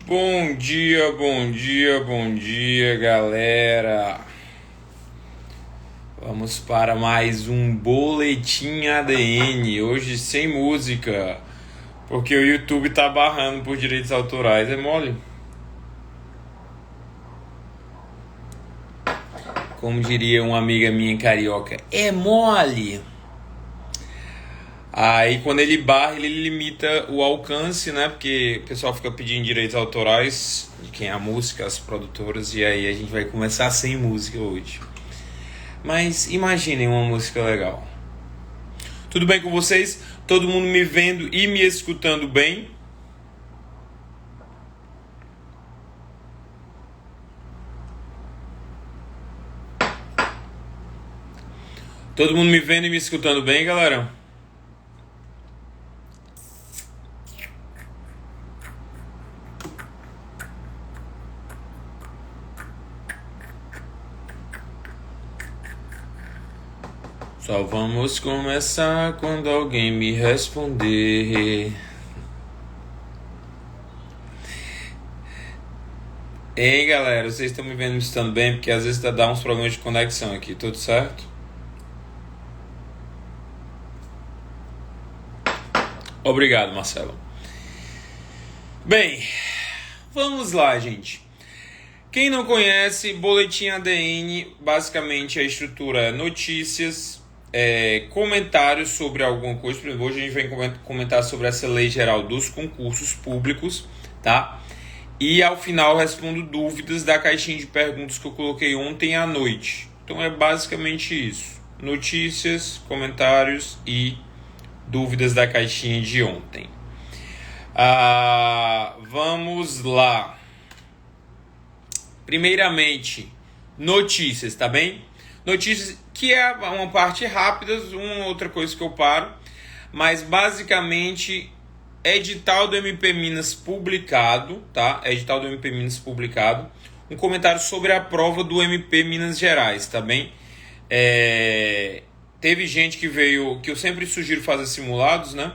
Bom dia, bom dia, bom dia, galera. Vamos para mais um Boletim ADN, hoje sem música, porque o YouTube tá barrando por direitos autorais, é mole? Como diria uma amiga minha carioca, é mole! Aí quando ele barra, ele limita o alcance, né? Porque o pessoal fica pedindo direitos autorais de quem é a música, as produtoras, e aí a gente vai começar sem música hoje. Mas imaginem uma música legal. Tudo bem com vocês? Todo mundo me vendo e me escutando bem? Todo mundo me vendo e me escutando bem, galera? Só vamos começar quando alguém me responder. Ei, galera, vocês estão me vendo e me escutando bem? Porque às vezes dá uns problemas de conexão aqui, tudo certo? Obrigado, Marcelo. Bem, vamos lá, gente. Quem não conhece, Boletim ADN, basicamente a estrutura é notícias, comentários sobre alguma coisa. Por exemplo, hoje a gente vai comentar sobre essa lei geral dos concursos públicos, tá? E ao final respondo dúvidas da caixinha de perguntas que eu coloquei ontem à noite. Então é basicamente isso. Notícias, comentários e dúvidas da caixinha de ontem. Vamos lá. Primeiramente, notícias, tá bem? Notícias que é uma parte rápida, uma outra coisa que eu paro. Mas basicamente, edital do MP Minas publicado, tá? Edital do MP Minas publicado. Um comentário sobre a prova do MP Minas Gerais, tá bem? Teve gente que veio, que eu sempre sugiro fazer simulados, né?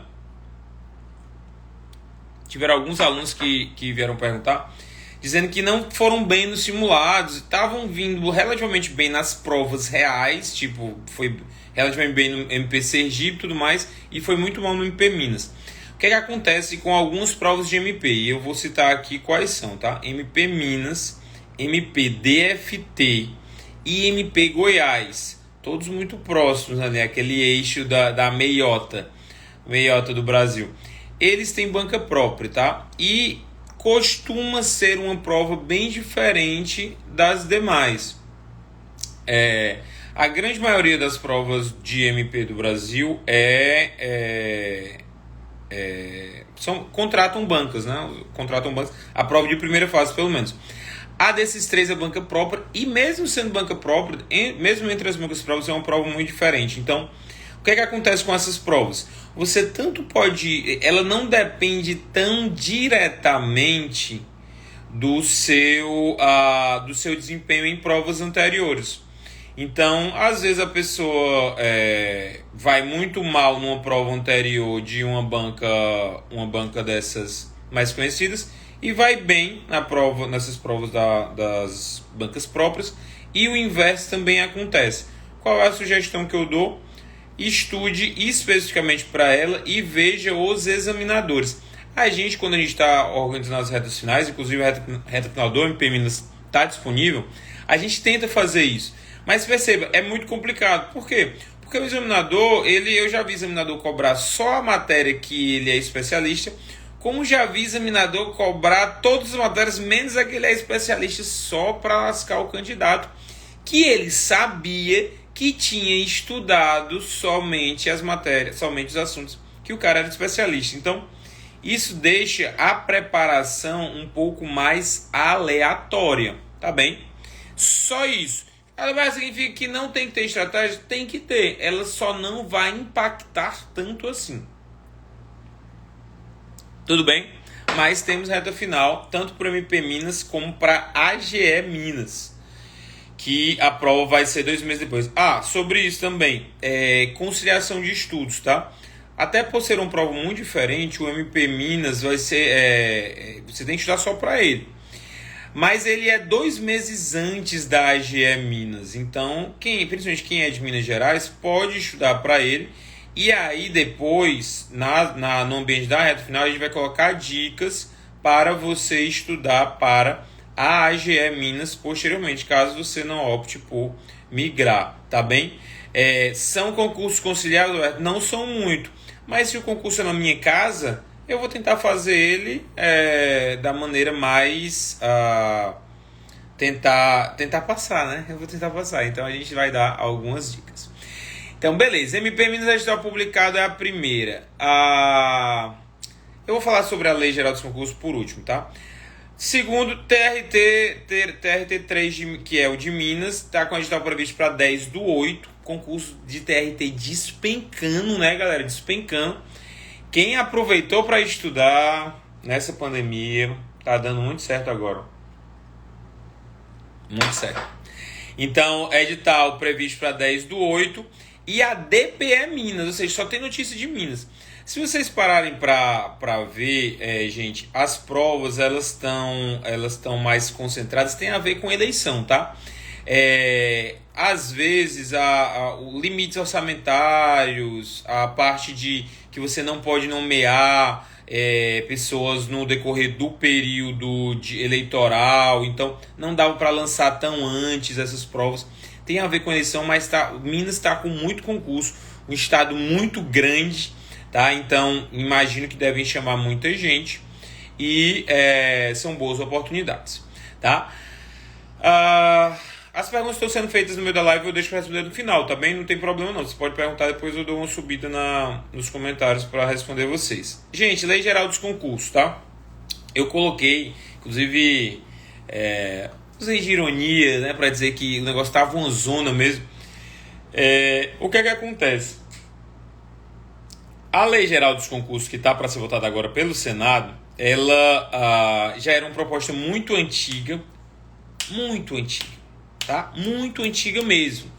Tiveram alguns alunos que vieram perguntar, dizendo que não foram bem nos simulados, estavam vindo relativamente bem nas provas reais, tipo, foi relativamente bem no MP Sergipe e tudo mais, e foi muito mal no MP Minas. O que acontece com algumas provas de MP? E eu vou citar aqui quais são, tá? MP Minas, MP DFT e MP Goiás. Todos muito próximos, né? Aquele eixo da meiota do Brasil. Eles têm banca própria, tá? E costuma ser uma prova bem diferente das demais. A grande maioria das provas de MP do Brasil contratam bancas, né? Contratam bancas. A prova de primeira fase, pelo menos. A desses três é banca própria, e mesmo sendo banca própria, mesmo entre as bancas próprias, é uma prova muito diferente. Então, o que acontece com essas provas? Você tanto pode... Ela não depende tão diretamente do seu desempenho em provas anteriores. Então, às vezes a pessoa vai muito mal numa prova anterior de uma banca dessas mais conhecidas, e vai bem nessas provas das bancas próprias, e o inverso também acontece. Qual é a sugestão que eu dou? Estude especificamente para ela e veja os examinadores. Quando a gente está organizando as retas finais, inclusive a reta final do MP Minas está disponível, a gente tenta fazer isso. Mas perceba, é muito complicado. Por quê? Porque o examinador, eu já vi examinador cobrar só a matéria que ele é especialista, como já vi examinador cobrar todas as matérias, menos a que ele é especialista, só para lascar o candidato, que ele sabia que tinha estudado somente as matérias, somente os assuntos que o cara era especialista. Então, isso deixa a preparação um pouco mais aleatória, tá bem? Só isso. Ela significa que não tem que ter estratégia? Tem que ter. Ela só não vai impactar tanto assim. Tudo bem? Mas temos reta final, tanto para o MP Minas como para a AGE Minas, que a prova vai ser 2 meses depois. Sobre isso também, conciliação de estudos, tá? até por ser uma prova muito diferente, o MP Minas vai ser, você tem que estudar só para ele. Mas ele é 2 meses antes da AGE Minas. Então, principalmente quem é de Minas Gerais, pode estudar para ele. E aí, depois, no ambiente da reta final, a gente vai colocar dicas para você estudar para a AGE Minas posteriormente, caso você não opte por migrar, tá bem? São concursos conciliados? Não são muito. Mas se o concurso é na minha casa, eu vou tentar fazer ele da maneira mais... tentar passar, né? Eu vou tentar passar. Então a gente vai dar algumas dicas. Então, beleza. MP Minas Edital publicado é a primeira. Eu vou falar sobre a Lei Geral dos Concursos por último, tá? Segundo, TRT3, que é o de Minas, está com o edital previsto para 10/8. Concurso de TRT despencando, né, galera? Despencando. Quem aproveitou para estudar nessa pandemia, tá dando muito certo agora. Muito certo. Então, edital previsto para 10/8. E a DPE Minas, ou seja, só tem notícia de Minas. Se vocês pararem para ver, gente, as provas elas estão mais concentradas, tem a ver com eleição, tá? Às vezes, os limites orçamentários, a parte de que você não pode nomear pessoas no decorrer do período eleitoral, então não dava para lançar tão antes essas provas. Tem a ver com eleição, mas Minas está com muito concurso, um estado muito grande, tá? Então imagino que devem chamar muita gente e são boas oportunidades, tá? As perguntas estão sendo feitas no meio da live, eu deixo para responder no final, tá bem? Não tem problema não, você pode perguntar, depois eu dou uma subida nos comentários para responder vocês. Gente, Lei Geral dos Concursos, tá? Eu coloquei, inclusive, usei de ironia, né, para dizer que o negócio estava uma zona mesmo. O que é que acontece? A Lei Geral dos Concursos, que está para ser votada agora pelo Senado, ela já era uma proposta muito antiga, tá? Muito antiga mesmo.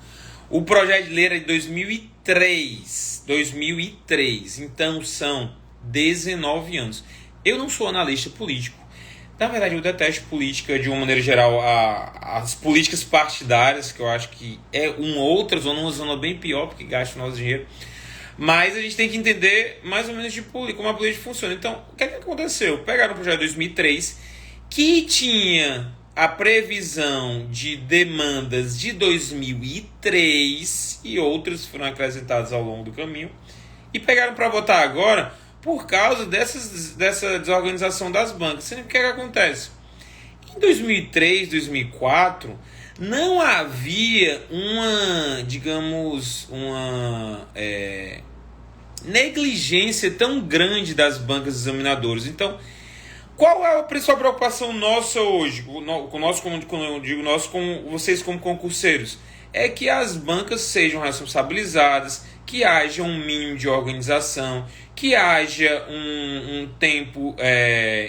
O projeto de lei era de 2003, então são 19 anos. Eu não sou analista político. Na verdade, eu detesto política de uma maneira geral, as políticas partidárias, que eu acho que é uma zona bem pior, porque gasta o nosso dinheiro. Mas a gente tem que entender mais ou menos de como a política funciona. Então, o que é que aconteceu? Pegaram o projeto de 2003, que tinha a previsão de demandas de 2003 e outras foram acrescentadas ao longo do caminho, e pegaram para votar agora por causa dessa desorganização das bancas. O que é que acontece? Em 2003, 2004, não havia uma negligência tão grande das bancas examinadoras. Então, qual é a principal preocupação nossa hoje, com vocês como concurseiros? É que as bancas sejam responsabilizadas, que haja um mínimo de organização, que haja um tempo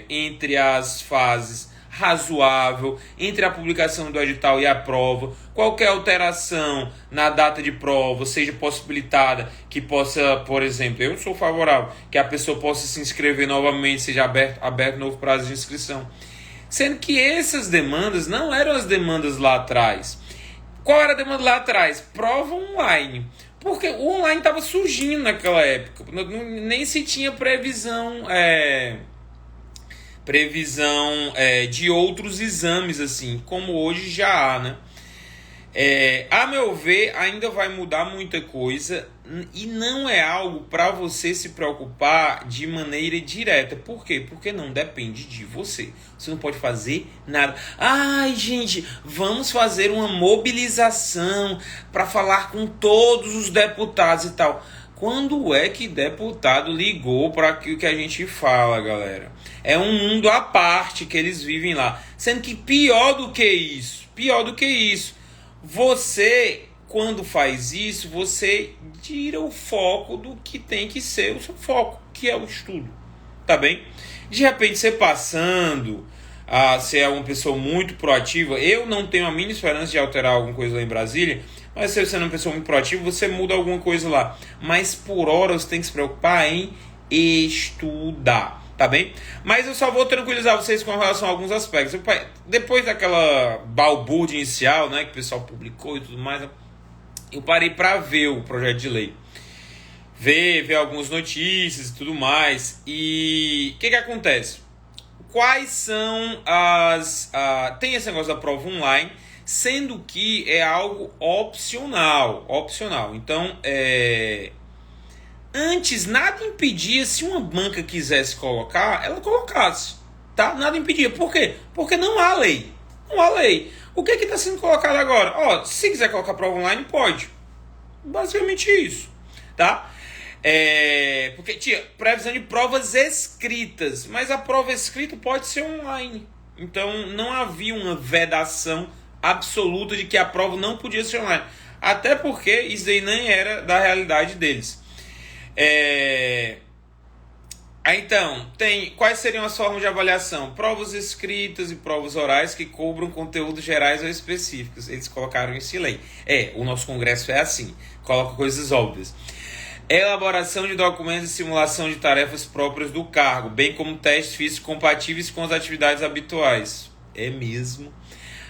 entre as fases razoável, entre a publicação do edital e a prova. Qualquer alteração na data de prova seja possibilitada, que possa, por exemplo, eu sou favorável, que a pessoa possa se inscrever novamente, seja aberto novo prazo de inscrição. Sendo que essas demandas não eram as demandas lá atrás. Qual era a demanda lá atrás? Prova online. Porque o online estava surgindo naquela época. Nem se tinha previsão de outros exames, assim, como hoje já há, né? A meu ver, ainda vai mudar muita coisa e não é algo para você se preocupar de maneira direta. Por quê? Porque não depende de você. Você não pode fazer nada. Ai, gente, vamos fazer uma mobilização para falar com todos os deputados e tal. Quando é que deputado ligou para aquilo que a gente fala, galera? É um mundo à parte que eles vivem lá. Sendo que pior do que isso, você, quando faz isso, você tira o foco do que tem que ser o seu foco, que é o estudo, tá bem? De repente, você passando, se é uma pessoa muito proativa, eu não tenho a mínima esperança de alterar alguma coisa lá em Brasília, mas se você é uma pessoa muito proativa, você muda alguma coisa lá. Mas por hora você tem que se preocupar em estudar, tá bem? Mas eu só vou tranquilizar vocês com relação a alguns aspectos. Depois daquela balbúrdia inicial, né, que o pessoal publicou e tudo mais, eu parei para ver o projeto de lei. Ver algumas notícias e tudo mais. E o que acontece? Quais são tem esse negócio da prova online, sendo que é algo opcional. Então, antes nada impedia, se uma banca quisesse colocar, ela colocasse, tá? Nada impedia. Por quê? Porque não há lei. O que está sendo colocado agora? Se quiser colocar prova online, pode. Basicamente isso, tá? Porque tinha previsão de provas escritas, mas a prova escrita pode ser online. Então não havia uma vedação absoluta de que a prova não podia ser online. Até porque isso aí nem era da realidade deles. Então, quais seriam as formas de avaliação? Provas escritas e provas orais que cobram conteúdos gerais ou específicos. Eles colocaram isso em lei. O nosso Congresso é assim, coloca coisas óbvias. Elaboração de documentos e simulação de tarefas próprias do cargo, bem como testes físicos compatíveis com as atividades habituais. É mesmo.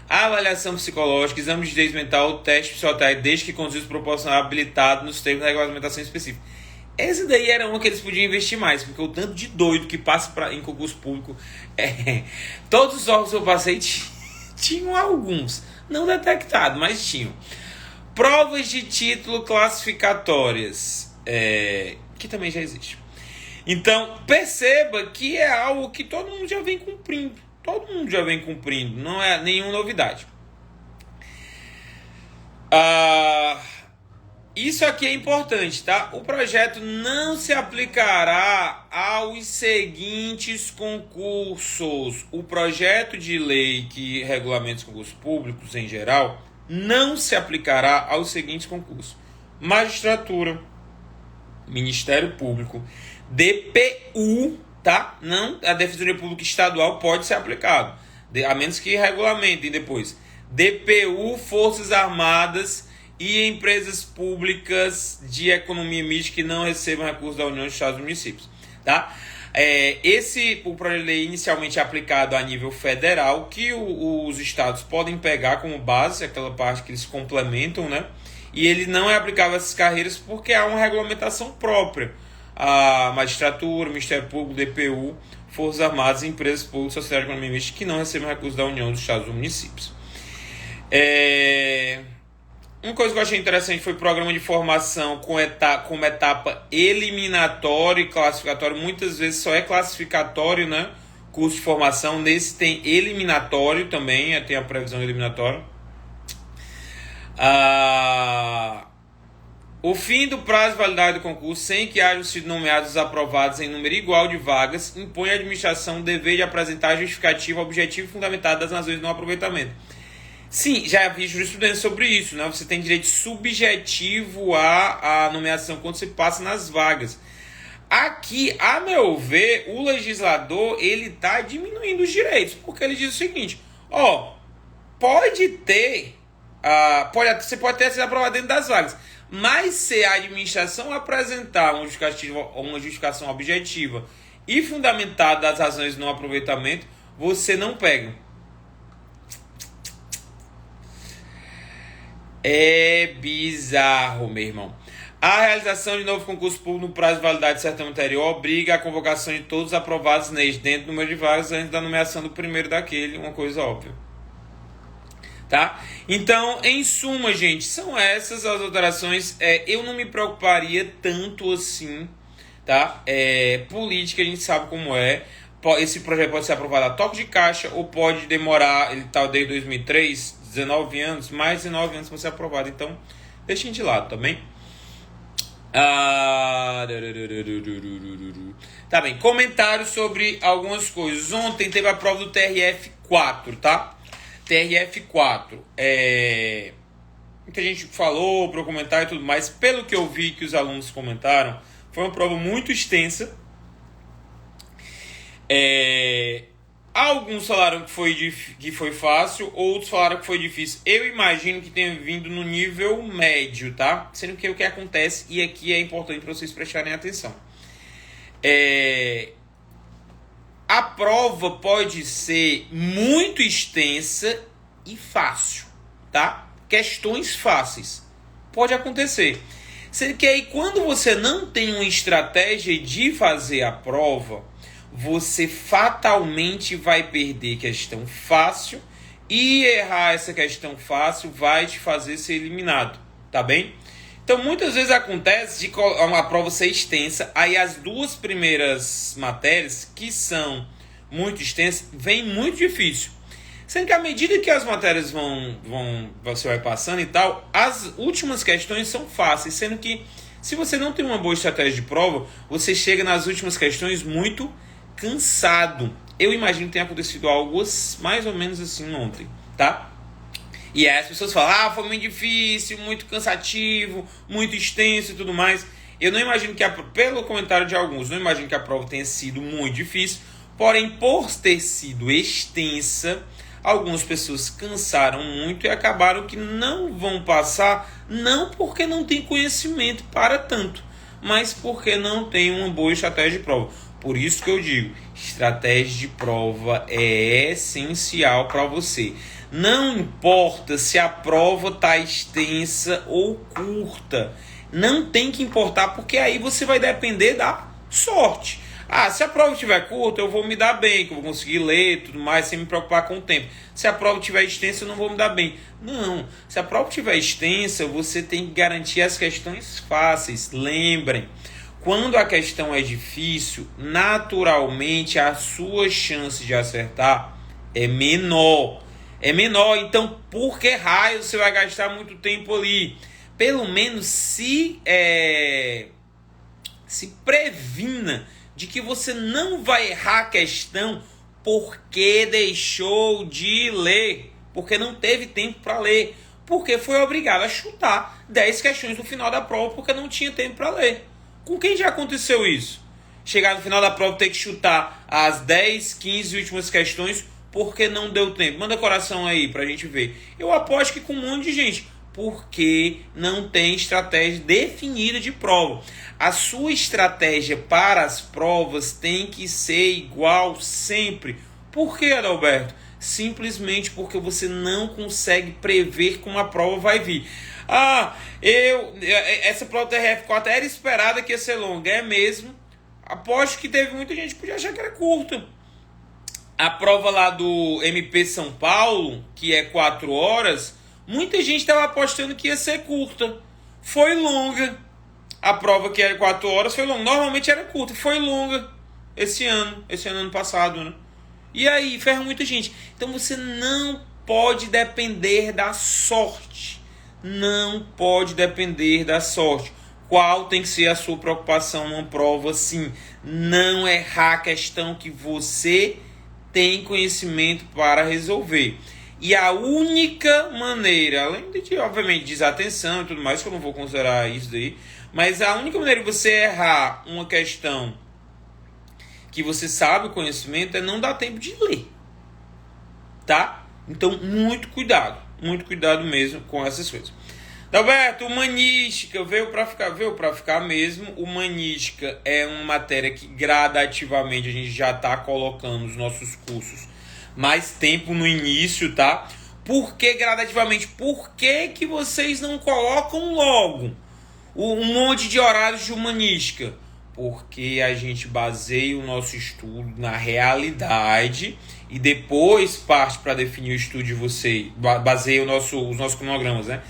Avaliação psicológica, exame de direito mental, teste psicotécnico, desde que conduzido proporcional habilitado nos termos da regulamentação específica. Esse daí era uma que eles podiam investir mais, porque o tanto de doido que passa em concurso público, todos os órgãos que eu passei tinham alguns, não detectados, mas tinham. Provas de título classificatórias, que também já existe. Então, perceba que é algo que todo mundo já vem cumprindo. Não é nenhuma novidade. Isso aqui é importante, tá? O projeto não se aplicará aos seguintes concursos. O projeto de lei que regulamenta os concursos públicos em geral não se aplicará aos seguintes concursos: magistratura, Ministério Público, DPU, tá? Não, a Defensoria Pública Estadual pode ser aplicado, a menos que regulamentem depois. DPU, Forças Armadas e empresas públicas de economia mista que não recebam recursos da União, dos Estados e municípios, tá? O projeto de lei inicialmente é aplicado a nível federal, que os estados podem pegar como base, aquela parte que eles complementam, né? E ele não é aplicável a essas carreiras porque há uma regulamentação própria. A magistratura, Ministério Público, DPU, Forças Armadas e empresas públicas, sociedade de economia mista que não recebem recursos da União, dos Estados e municípios. Uma coisa que eu achei interessante foi o programa de formação com uma etapa eliminatória e classificatória. Muitas vezes só é classificatório, né? Curso de formação. Nesse tem eliminatório também, tem a previsão eliminatória. O fim do prazo de validade do concurso, sem que hajam sido nomeados os aprovados em número igual de vagas, impõe à administração o dever de apresentar justificativa objetiva e fundamentada das razões de não aproveitamento. Sim, já havia jurisprudência sobre isso, né? Você tem direito subjetivo à nomeação quando você passa nas vagas. Aqui, a meu ver, o legislador ele está diminuindo os direitos, porque ele diz o seguinte: pode ter, você pode ter sido aprovado dentro das vagas, mas se a administração apresentar uma justificação objetiva e fundamentada das razões de não aproveitamento, você não pega. É bizarro, meu irmão. A realização de novo concurso público no prazo de validade do certame anterior obriga a convocação de todos os aprovados neste, dentro do número de vagas, antes da nomeação do primeiro daquele, uma coisa óbvia. Tá? Então, em suma, gente, são essas as alterações. Eu não me preocuparia tanto assim, tá? Política, a gente sabe como é. Esse projeto pode ser aprovado a toque de caixa ou pode demorar, ele está desde 2003, 19 anos, mais 19 anos para ser aprovado. Então, deixem de lado, tá bem? Tá bem, comentários sobre algumas coisas. Ontem teve a prova do TRF4, tá? TRF4. Muita gente falou para eu comentar e tudo mais. Pelo que eu vi que os alunos comentaram, foi uma prova muito extensa. Alguns falaram que foi fácil, outros falaram que foi difícil. Eu imagino que tenha vindo no nível médio, tá? Sendo que o que acontece, e aqui é importante para vocês prestarem atenção. A prova pode ser muito extensa e fácil, tá? Questões fáceis. Pode acontecer. Sendo que aí, quando você não tem uma estratégia de fazer a prova, você fatalmente vai perder questão fácil e errar essa questão fácil vai te fazer ser eliminado, tá bem? Então, muitas vezes acontece de uma prova ser extensa, aí as duas primeiras matérias, que são muito extensas, vem muito difícil. Sendo que à medida que as matérias você vai passando e tal, as últimas questões são fáceis, sendo que se você não tem uma boa estratégia de prova, você chega nas últimas questões muito cansado. Eu imagino que tenha acontecido algo mais ou menos assim ontem, tá? E aí as pessoas falam, foi muito difícil, muito cansativo, muito extenso e tudo mais. Eu não imagino que, pelo comentário de alguns, não imagino que a prova tenha sido muito difícil, porém, por ter sido extensa, algumas pessoas cansaram muito e acabaram que não vão passar, não porque não tem conhecimento para tanto, mas porque não tem uma boa estratégia de prova. Por isso que eu digo, estratégia de prova é essencial para você. Não importa se a prova está extensa ou curta. Não tem que importar, porque aí você vai depender da sorte. Se a prova estiver curta, eu vou me dar bem, que eu vou conseguir ler tudo mais, sem me preocupar com o tempo. Se a prova estiver extensa, eu não vou me dar bem. Não, se a prova estiver extensa, você tem que garantir as questões fáceis. Lembrem, quando a questão é difícil, naturalmente a sua chance de acertar é menor. É menor, então por que raio você vai gastar muito tempo ali? Pelo menos se previna de que você não vai errar a questão porque deixou de ler, porque não teve tempo para ler, porque foi obrigado a chutar 10 questões no final da prova porque não tinha tempo para ler. Com quem já aconteceu isso? Chegar no final da prova e ter que chutar as 10, 15 últimas questões porque não deu tempo. Manda coração aí pra gente ver. Eu aposto que com um monte de gente. Porque não tem estratégia definida de prova. A sua estratégia para as provas tem que ser igual sempre. Por que, Adalberto? Simplesmente porque você não consegue prever como a prova vai vir. Essa prova TRF4 era esperada que ia ser longa, é mesmo. Aposto que teve muita gente que podia achar que era curta. A prova lá do MP São Paulo, que é 4 horas, muita gente estava apostando que ia ser curta. Foi longa. A prova que era 4 horas foi longa. Normalmente era curta, foi longa esse ano passado, né? E aí, ferra muita gente. Então você não pode depender da sorte. Não pode depender da sorte. Qual tem que ser a sua preocupação numa prova assim? Não errar a questão que você tem conhecimento para resolver. E a única maneira, além de, obviamente, desatenção e tudo mais, que eu não vou considerar isso daí, mas a única maneira de você errar uma questão que você sabe o conhecimento é não dar tempo de ler. Tá? Então, muito cuidado mesmo com essas coisas. Alberto, humanística veio para ficar mesmo. Humanística é uma matéria que gradativamente a gente já está colocando nos nossos cursos mais tempo no início, tá? Por que gradativamente? Por que vocês não colocam logo um monte de horários de humanística? Porque a gente baseia o nosso estudo na realidade e depois parte para definir o estudo de vocês, baseia os nossos cronogramas, né?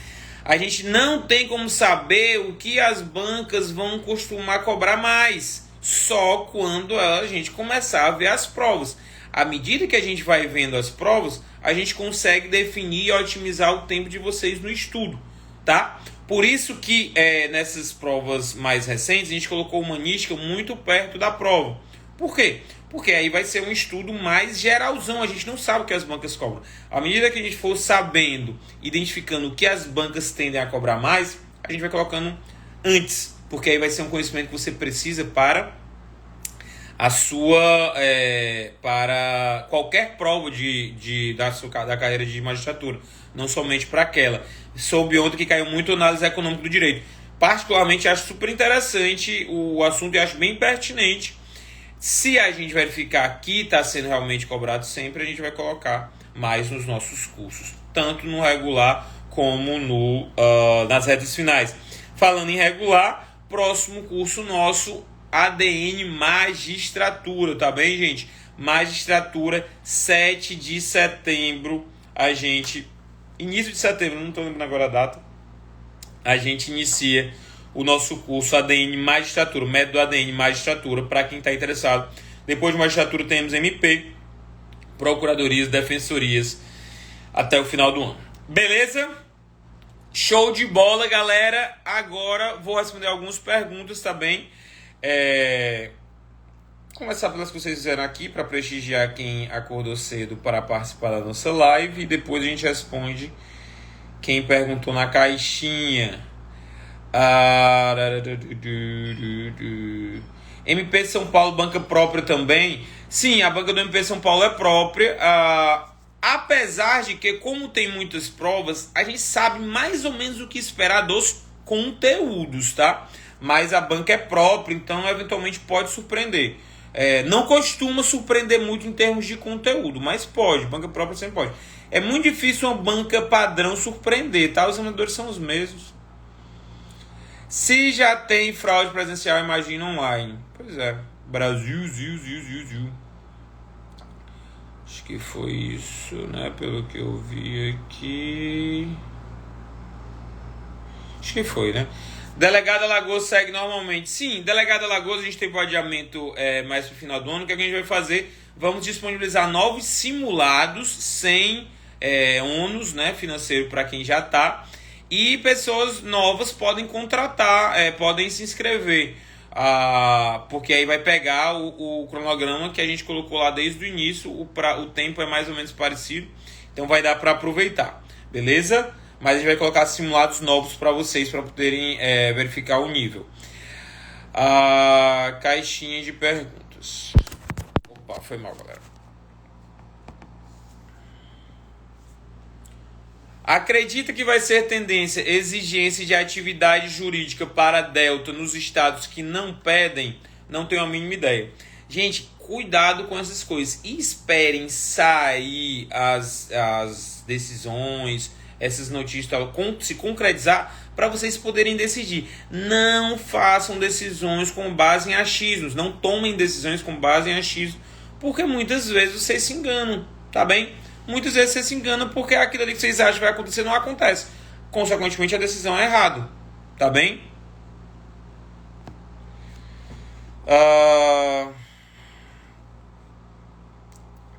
A gente não tem como saber o que as bancas vão costumar cobrar mais, só quando a gente começar a ver as provas. À medida que a gente vai vendo as provas, a gente consegue definir e otimizar o tempo de vocês no estudo, tá? Por isso que nessas provas mais recentes a gente colocou humanística muito perto da prova. Por quê? Porque aí vai ser um estudo mais geralzão, a gente não sabe o que as bancas cobram. À medida que a gente for sabendo, identificando o que as bancas tendem a cobrar mais, a gente vai colocando antes, porque aí vai ser um conhecimento que você precisa para a sua para qualquer prova da carreira de magistratura, não somente para aquela. Soube ontem que caiu muito análise econômica do direito. Particularmente acho super interessante o assunto e acho bem pertinente. Se a gente verificar que está sendo realmente cobrado sempre, a gente vai colocar mais nos nossos cursos, tanto no regular como nas retas finais. Falando em regular, próximo curso nosso, ADN Magistratura, tá bem, gente? Magistratura, 7 de setembro, início de setembro, não estou lembrando agora a data, a gente inicia o nosso curso ADN Magistratura, método ADN Magistratura, para quem está interessado. Depois de magistratura temos MP, procuradorias, defensorias, até o final do ano. Beleza? Show de bola, galera. Agora vou responder algumas perguntas também. Começar pelas que vocês fizeram aqui, para prestigiar quem acordou cedo para participar da nossa live. E depois a gente responde quem perguntou na caixinha. MP São Paulo, banca própria também. Sim, a banca do MP São Paulo é própria. Apesar de que, como tem muitas provas, a gente sabe mais ou menos o que esperar dos conteúdos, tá? Mas a banca é própria, então eventualmente pode surpreender. Não costuma surpreender muito em termos de conteúdo, mas pode, banca própria sempre pode. É muito difícil uma banca padrão surpreender, tá? Os examinadores são os mesmos. Se já tem fraude presencial, imagina online. Pois é, Brasil, ziu. Acho que foi isso, né? Pelo que eu vi aqui. Acho que foi, né? Delegado Alagoas segue normalmente. Sim, Delegado Alagoas a gente teve um adiamento mais pro final do ano. O que a gente vai fazer? Vamos disponibilizar novos simulados sem ônus, né, financeiro para quem já está. E pessoas novas podem contratar, podem se inscrever. Porque aí vai pegar o cronograma que a gente colocou lá desde o início. O tempo é mais ou menos parecido. Então vai dar para aproveitar. Beleza? Mas a gente vai colocar simulados novos para vocês, para poderem verificar o nível. Caixinha de perguntas. Opa, foi mal, galera. Acredita que vai ser tendência exigência de atividade jurídica para Delta nos estados que não pedem? Não tenho a mínima ideia. Gente, cuidado com essas coisas. E esperem sair as decisões, essas notícias, se concretizar, para vocês poderem decidir. Não façam decisões com base em achismos. Não tomem decisões com base em achismos, porque muitas vezes vocês se enganam, tá bem? Muitas vezes vocês se enganam porque aquilo ali que vocês acham que vai acontecer não acontece. Consequentemente, a decisão é errada. Tá bem?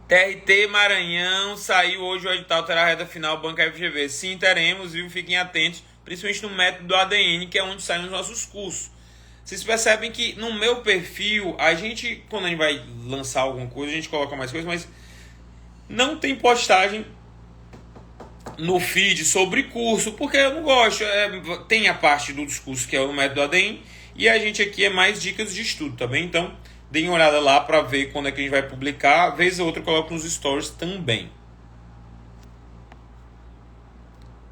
TRT Maranhão, saiu hoje o edital, terá a reta final, Banca FGV. Sim, teremos, viu? Fiquem atentos, principalmente no método do ADN, que é onde saem os nossos cursos. Vocês percebem que no meu perfil, quando a gente vai lançar alguma coisa, a gente coloca mais coisas, mas não tem postagem no feed sobre curso, porque eu não gosto. Tem a parte do discurso que é o método ADN, e a gente aqui é mais dicas de estudo, tá bem? Então, deem uma olhada lá para ver quando é que a gente vai publicar. Vez ou outra eu coloco nos stories também.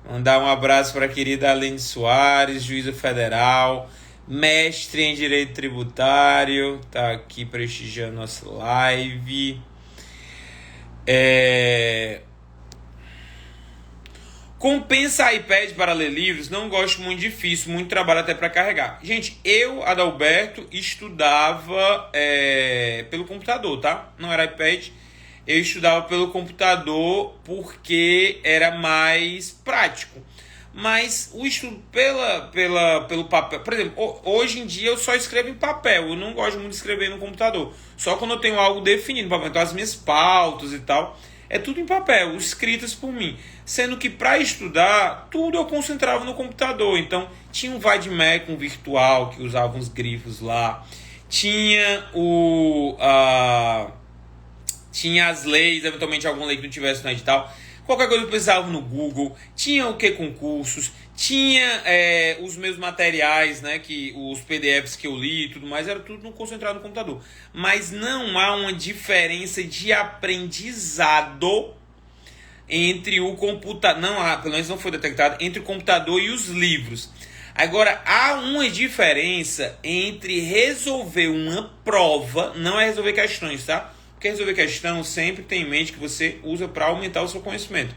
Mandar um abraço para a querida Alene Soares, juíza federal, mestre em Direito Tributário, tá aqui prestigiando nossa live. Compensa iPad para ler livros? Não gosto, muito difícil, muito trabalho até para carregar. Gente, eu, Adalberto, estudava pelo computador, tá? Não era iPad, eu estudava pelo computador porque era mais prático. Mas o estudo pelo papel... Por exemplo, hoje em dia eu só escrevo em papel. Eu não gosto muito de escrever no computador. Só quando eu tenho algo definido. Então as minhas pautas e tal, é tudo em papel, escritas por mim. Sendo que para estudar, tudo eu concentrava no computador. Então tinha um VideMac, um virtual, que usava uns grifos lá. Tinha tinha as leis, eventualmente alguma lei que não tivesse no edital. Qualquer coisa eu precisava no Google. Tinha o que concursos, Tinha os meus materiais, né, os PDFs que eu li e tudo mais, era tudo concentrado no computador. Mas não há uma diferença de aprendizado entre o computador, não há, pelo menos não foi detectado, entre o computador e os livros. Agora, há uma diferença entre resolver uma prova, não é resolver questões, tá? Porque resolver questão sempre tem em mente que você usa para aumentar o seu conhecimento.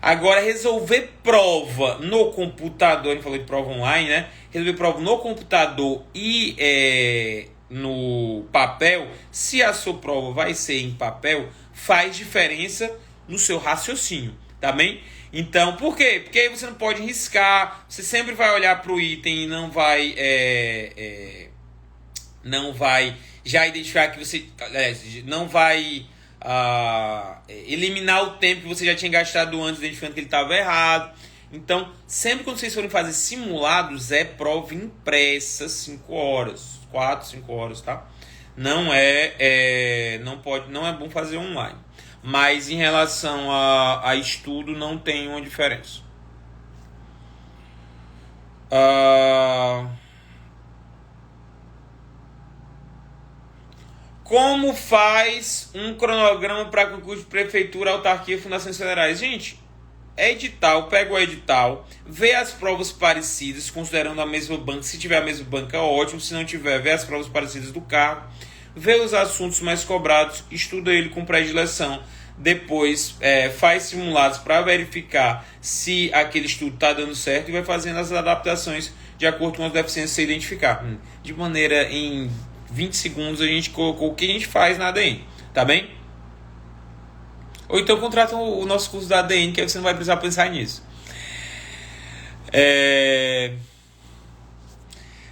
Agora, resolver prova no computador, a gente falou de prova online, né? Resolver prova no computador e no papel, se a sua prova vai ser em papel, faz diferença no seu raciocínio, tá bem? Então, por quê? Porque aí você não pode riscar, você sempre vai olhar para o item e não vai já identificar que você não vai eliminar o tempo que você já tinha gastado antes identificando que ele estava errado. Então, sempre quando vocês forem fazer simulados, é prova impressa 5 horas, 4, 5 horas, tá? Não é bom fazer online. Mas em relação a estudo, não tem uma diferença. Como faz um cronograma para concurso de prefeitura, autarquia e fundações federais? Gente, edital, pega o edital, vê as provas parecidas, considerando a mesma banca. Se tiver a mesma banca, ótimo. Se não tiver, vê as provas parecidas do cargo, vê os assuntos mais cobrados, estuda ele com predileção. Depois faz simulados para verificar se aquele estudo está dando certo e vai fazendo as adaptações de acordo com as deficiências que você identificar. De maneira, em 20 segundos a gente colocou o que a gente faz na ADN, tá bem? Ou então contrata o nosso curso da ADN, que aí você não vai precisar pensar nisso.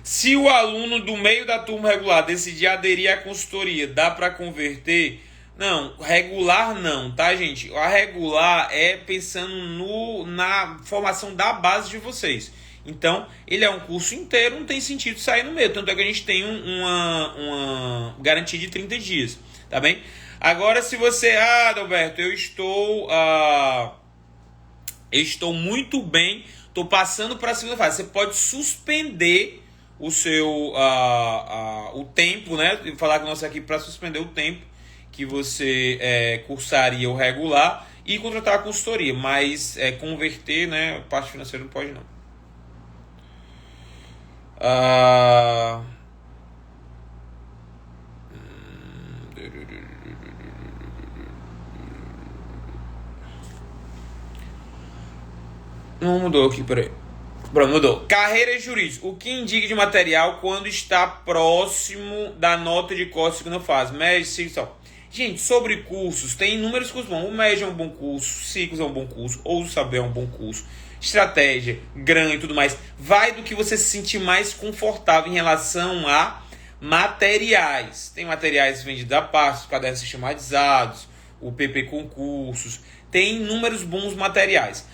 Se o aluno do meio da turma regular decidir aderir à consultoria, dá para converter? Não, regular não, tá, gente? A regular é pensando na formação da base de vocês. Então, ele é um curso inteiro, não tem sentido sair no meio. Tanto é que a gente tem uma garantia de 30 dias, tá bem? Agora, se você... Adalberto, eu estou muito bem, estou passando para a segunda fase. Você pode suspender o seu o tempo, né? Falar com a nossa equipe para suspender o tempo que você cursaria o regular e contratar a consultoria, mas converter, né, parte financeira não pode não. Não mudou aqui, peraí. Pronto, mudou. Carreira jurídica. O que indica de material quando está próximo da nota de corte segunda fase? Médio, ciclos. Gente, sobre cursos, tem inúmeros cursos bons. O Médio é um bom curso, Ciclos é um bom curso, Ouso Saber é um bom curso, Estratégia, GRAM e tudo mais. Vai do que você se sentir mais confortável em relação a materiais. Tem materiais vendidos à parte, os cadernos sistematizados, o PP Concursos. Tem inúmeros bons materiais.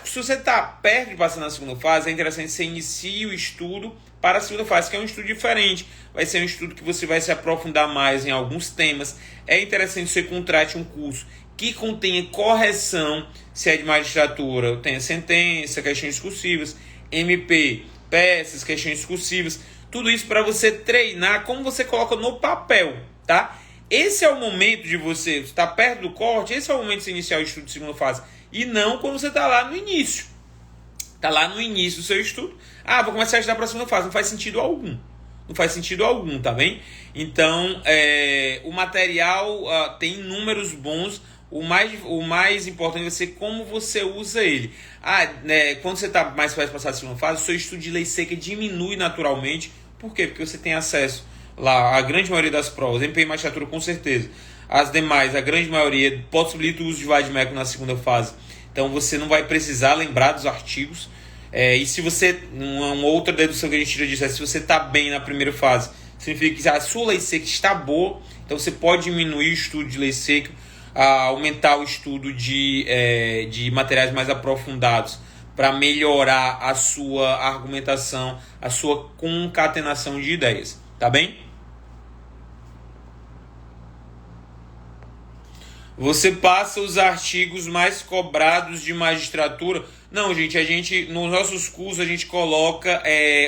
Se você está perto de passar na segunda fase, é interessante que você inicie o estudo para a segunda fase, que é um estudo diferente. Vai ser um estudo que você vai se aprofundar mais em alguns temas. É interessante que você contrate um curso que contenha correção, se é de magistratura, tenha sentença, questões discursivas, MP, peças, questões discursivas. Tudo isso para você treinar como você coloca no papel, tá? Esse é o momento de você estar perto do corte, esse é o momento de você iniciar o estudo de segunda fase. E não quando você está lá no início. Está lá no início do seu estudo. Vou começar a estudar para a segunda fase. Não faz sentido algum. Não faz sentido algum, tá bem? Então, o material tem números bons. O mais importante vai ser como você usa ele. Quando você está mais perto de passar a segunda fase, o seu estudo de lei seca diminui naturalmente. Por quê? Porque você tem acesso lá à grande maioria das provas. MP e magistratura, com certeza. As demais, a grande maioria, possibilita o uso de vade-mecum na segunda fase. Então você não vai precisar lembrar dos artigos. E se você, uma outra dedução que a gente tira disso é se você está bem na primeira fase, significa que a sua lei seca está boa. Então você pode diminuir o estudo de lei seca, aumentar o estudo de materiais mais aprofundados para melhorar a sua argumentação, a sua concatenação de ideias. Tá bem? Você passa os artigos mais cobrados de magistratura. Não, gente, nos nossos cursos a gente coloca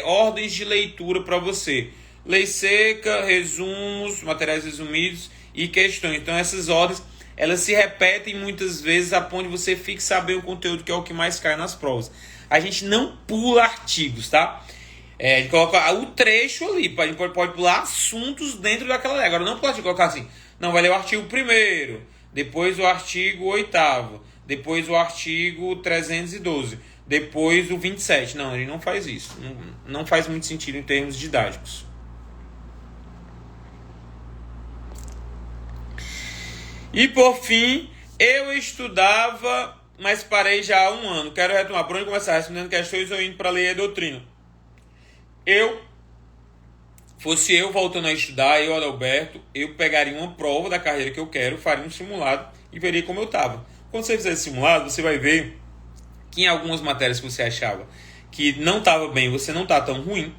ordens de leitura para você. Lei seca, resumos, materiais resumidos e questões. Então essas ordens, elas se repetem muitas vezes a ponto de você fixar bem o conteúdo, que é o que mais cai nas provas. A gente não pula artigos, tá? A gente coloca o trecho ali, a gente pode pular assuntos dentro daquela lei. Agora não pode colocar assim, não, vai ler o artigo 1º, depois o artigo 8º, depois o artigo 312, depois o 27. Não, a gente não faz isso. Não faz muito sentido em termos didáticos. E por fim, eu estudava, mas parei já há 1 ano. Quero retomar. Por onde começar? Respondendo questões ou indo para ler a doutrina? Fosse eu voltando a estudar, eu, Adalberto, eu pegaria uma prova da carreira que eu quero, faria um simulado e veria como eu estava. Quando você fizer esse simulado, você vai ver que em algumas matérias que você achava que não estava bem, você não está tão ruim.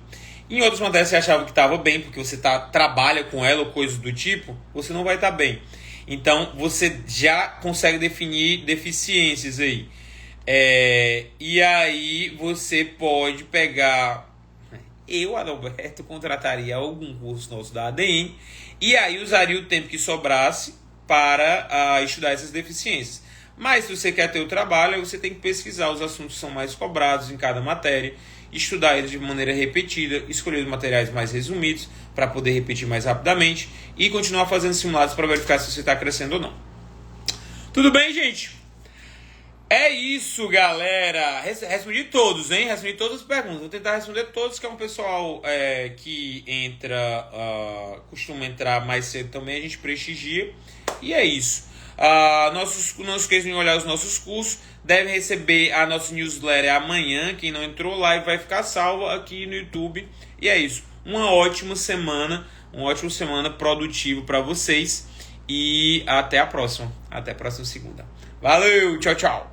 Em outras matérias que você achava que estava bem, porque você trabalha com ela ou coisas do tipo, você não vai estar bem. Então, você já consegue definir deficiências aí. E aí, você pode pegar... Eu, Adalberto, contrataria algum curso nosso da ADM e aí usaria o tempo que sobrasse para estudar essas deficiências. Mas se você quer ter o trabalho, você tem que pesquisar os assuntos que são mais cobrados em cada matéria, estudar eles de maneira repetida, escolher os materiais mais resumidos para poder repetir mais rapidamente e continuar fazendo simulados para verificar se você está crescendo ou não. Tudo bem, gente? É isso, galera. Respondi todos, hein? Respondi todas as perguntas. Vou tentar responder todos, que é um pessoal que costuma entrar mais cedo também, a gente prestigia. E é isso. Não esqueçam de olhar os nossos cursos. Devem receber a nossa newsletter amanhã. Quem não entrou lá vai ficar salvo aqui no YouTube. E é isso. Uma ótima semana produtiva para vocês. E até a próxima. Até a próxima segunda. Valeu, tchau, tchau.